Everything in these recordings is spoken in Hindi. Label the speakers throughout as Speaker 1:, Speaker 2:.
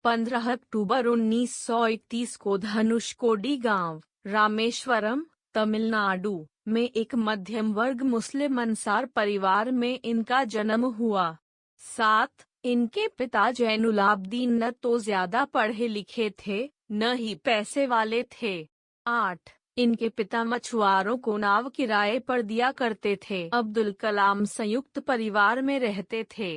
Speaker 1: 15 अक्टूबर 1931 को धनुषकोडी गांव, रामेश्वरम, तमिलनाडु में एक मध्यम वर्ग मुस्लिम अंसार परिवार में इनका जन्म हुआ। 7. इनके पिता जैनुलाब्दीन न तो ज्यादा पढ़े लिखे थे, न ही पैसे वाले थे। 8. इनके पिता मछुआरों को नाव किराए पर दिया करते थे। अब्दुल कलाम संयुक्त परिवार में रहते थे।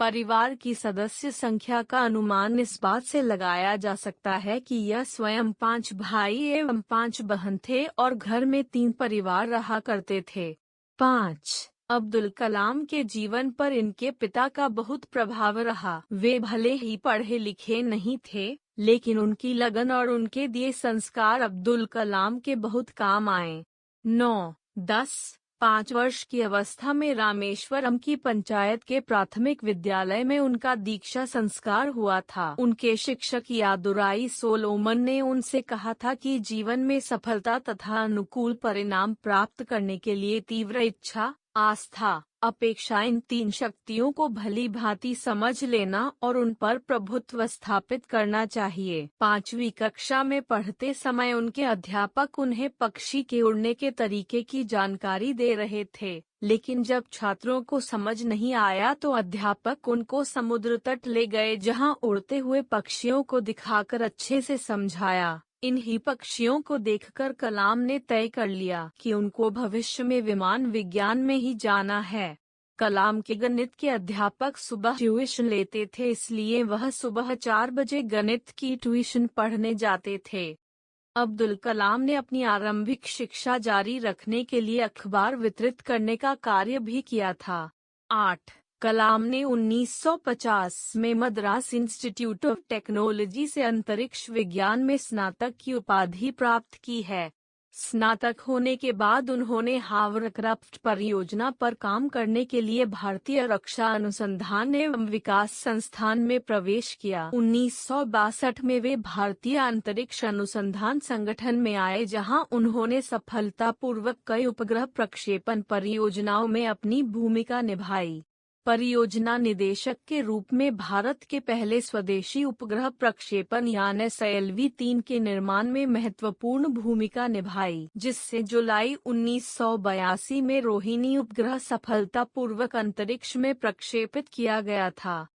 Speaker 1: परिवार की सदस्य संख्या का अनुमान इस बात से लगाया जा सकता है कि यह स्वयं 5 भाई एवं 5 बहन थे और घर में 3 परिवार रहा करते थे। 5. अब्दुल कलाम के जीवन पर इनके पिता का बहुत प्रभाव रहा। वे भले ही पढ़े लिखे नहीं थे, लेकिन उनकी लगन और उनके दिए संस्कार अब्दुल कलाम के बहुत काम आए। 9. 10. 5 वर्ष की अवस्था में रामेश्वरम की पंचायत के प्राथमिक विद्यालय में उनका दीक्षा संस्कार हुआ था। उनके शिक्षक यादुराई सोलोमन ने उनसे कहा था कि जीवन में सफलता तथा अनुकूल परिणाम प्राप्त करने के लिए तीव्र इच्छा, आस्था, अपेक्षा इन 3 शक्तियों को भली भांति समझ लेना और उन पर प्रभुत्व स्थापित करना चाहिए। 5वीं कक्षा में पढ़ते समय उनके अध्यापक उन्हें पक्षी के उड़ने के तरीके की जानकारी दे रहे थे, लेकिन जब छात्रों को समझ नहीं आया तो अध्यापक उनको समुद्र तट ले गए, जहां उड़ते हुए पक्षियों को दिखाकर अच्छे से समझाया। इन्हीं पक्षियों को देखकर कलाम ने तय कर लिया कि उनको भविष्य में विमान विज्ञान में ही जाना है। कलाम के गणित के अध्यापक सुबह ट्यूशन लेते थे, इसलिए वह सुबह 4 बजे गणित की ट्यूशन पढ़ने जाते थे। अब्दुल कलाम ने अपनी आरंभिक शिक्षा जारी रखने के लिए अखबार वितरित करने का कार्य भी किया था। 8. कलाम ने 1950 में मद्रास इंस्टीट्यूट ऑफ टेक्नोलॉजी से अंतरिक्ष विज्ञान में स्नातक की उपाधि प्राप्त की है। स्नातक होने के बाद उन्होंने हावरक्राफ्ट परियोजना पर काम करने के लिए भारतीय रक्षा अनुसंधान एवं विकास संस्थान में प्रवेश किया। 1962 में वे भारतीय अंतरिक्ष अनुसंधान संगठन में आए, जहां उन्होंने सफलतापूर्वक कई उपग्रह प्रक्षेपण परियोजनाओं में अपनी भूमिका निभाई। परियोजना निदेशक के रूप में भारत के पहले स्वदेशी उपग्रह प्रक्षेपण यान SLV-3 के निर्माण में महत्वपूर्ण भूमिका निभाई, जिससे जुलाई 1982 में रोहिणी उपग्रह सफलतापूर्वक अंतरिक्ष में प्रक्षेपित किया गया था।